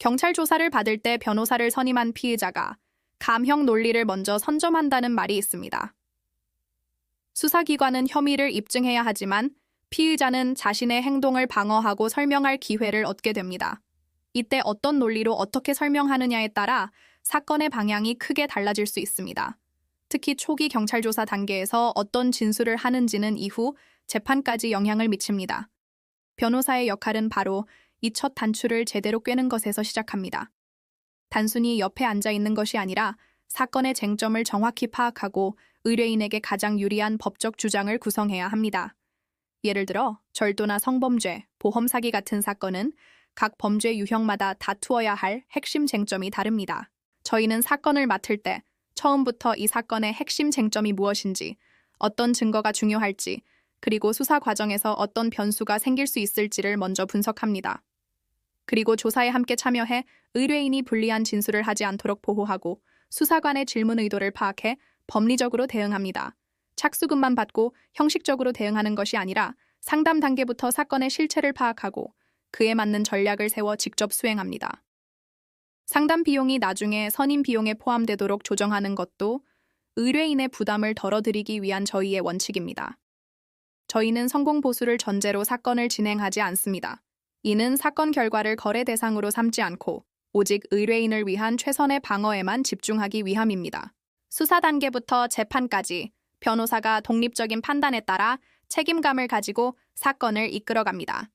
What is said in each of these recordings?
경찰 조사를 받을 때 변호사를 선임한 피의자가 감형 논리를 먼저 선점한다는 말이 있습니다. 수사기관은 혐의를 입증해야 하지만 피의자는 자신의 행동을 방어하고 설명할 기회를 얻게 됩니다. 이때 어떤 논리로 어떻게 설명하느냐에 따라 사건의 방향이 크게 달라질 수 있습니다. 특히 초기 경찰 조사 단계에서 어떤 진술을 하는지는 이후 재판까지 영향을 미칩니다. 변호사의 역할은 바로 이 첫 단추를 제대로 꿰는 것에서 시작합니다. 단순히 옆에 앉아 있는 것이 아니라 사건의 쟁점을 정확히 파악하고 의뢰인에게 가장 유리한 법적 주장을 구성해야 합니다. 예를 들어 절도나 성범죄, 보험 사기 같은 사건은 각 범죄 유형마다 다투어야 할 핵심 쟁점이 다릅니다. 저희는 사건을 맡을 때 처음부터 이 사건의 핵심 쟁점이 무엇인지, 어떤 증거가 중요할지, 그리고 수사 과정에서 어떤 변수가 생길 수 있을지를 먼저 분석합니다. 그리고 조사에 함께 참여해 의뢰인이 불리한 진술을 하지 않도록 보호하고 수사관의 질문 의도를 파악해 법리적으로 대응합니다. 착수금만 받고 형식적으로 대응하는 것이 아니라 상담 단계부터 사건의 실체를 파악하고 그에 맞는 전략을 세워 직접 수행합니다. 상담 비용이 나중에 선임 비용에 포함되도록 조정하는 것도 의뢰인의 부담을 덜어드리기 위한 저희의 원칙입니다. 저희는 성공 보수를 전제로 사건을 진행하지 않습니다. 이는 사건 결과를 거래 대상으로 삼지 않고 오직 의뢰인을 위한 최선의 방어에만 집중하기 위함입니다. 수사 단계부터 재판까지 변호사가 독립적인 판단에 따라 책임감을 가지고 사건을 이끌어갑니다.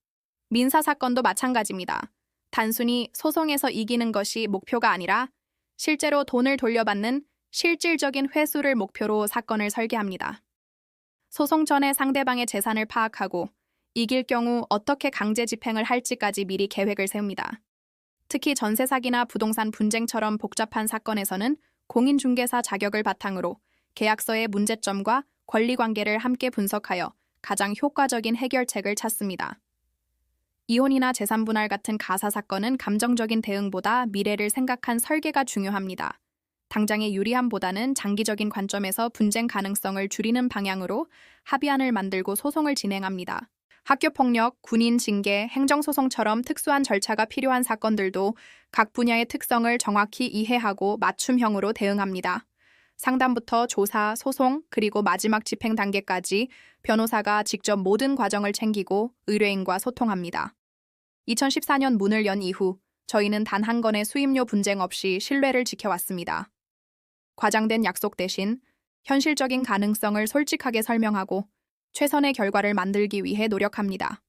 민사 사건도 마찬가지입니다. 단순히 소송에서 이기는 것이 목표가 아니라 실제로 돈을 돌려받는 실질적인 회수를 목표로 사건을 설계합니다. 소송 전에 상대방의 재산을 파악하고 이길 경우 어떻게 강제 집행을 할지까지 미리 계획을 세웁니다. 특히 전세 사기나 부동산 분쟁처럼 복잡한 사건에서는 공인중개사 자격을 바탕으로 계약서의 문제점과 권리관계를 함께 분석하여 가장 효과적인 해결책을 찾습니다. 이혼이나 재산분할 같은 가사 사건은 감정적인 대응보다 미래를 생각한 설계가 중요합니다. 당장의 유리함보다는 장기적인 관점에서 분쟁 가능성을 줄이는 방향으로 합의안을 만들고 소송을 진행합니다. 학교폭력, 군인 징계, 행정소송처럼 특수한 절차가 필요한 사건들도 각 분야의 특성을 정확히 이해하고 맞춤형으로 대응합니다. 상담부터 조사, 소송, 그리고 마지막 집행 단계까지 변호사가 직접 모든 과정을 챙기고 의뢰인과 소통합니다. 2014년 문을 연 이후 저희는 단 한 건의 수임료 분쟁 없이 신뢰를 지켜왔습니다. 과장된 약속 대신 현실적인 가능성을 솔직하게 설명하고 최선의 결과를 만들기 위해 노력합니다.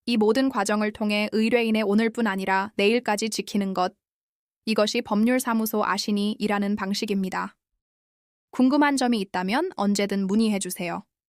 이 모든 과정을 통해 의뢰인의 오늘뿐 아니라 내일까지 지키는 것, 이것이 법률사무소 아신이 일하는 방식입니다. 궁금한 점이 있다면 언제든 문의해 주세요.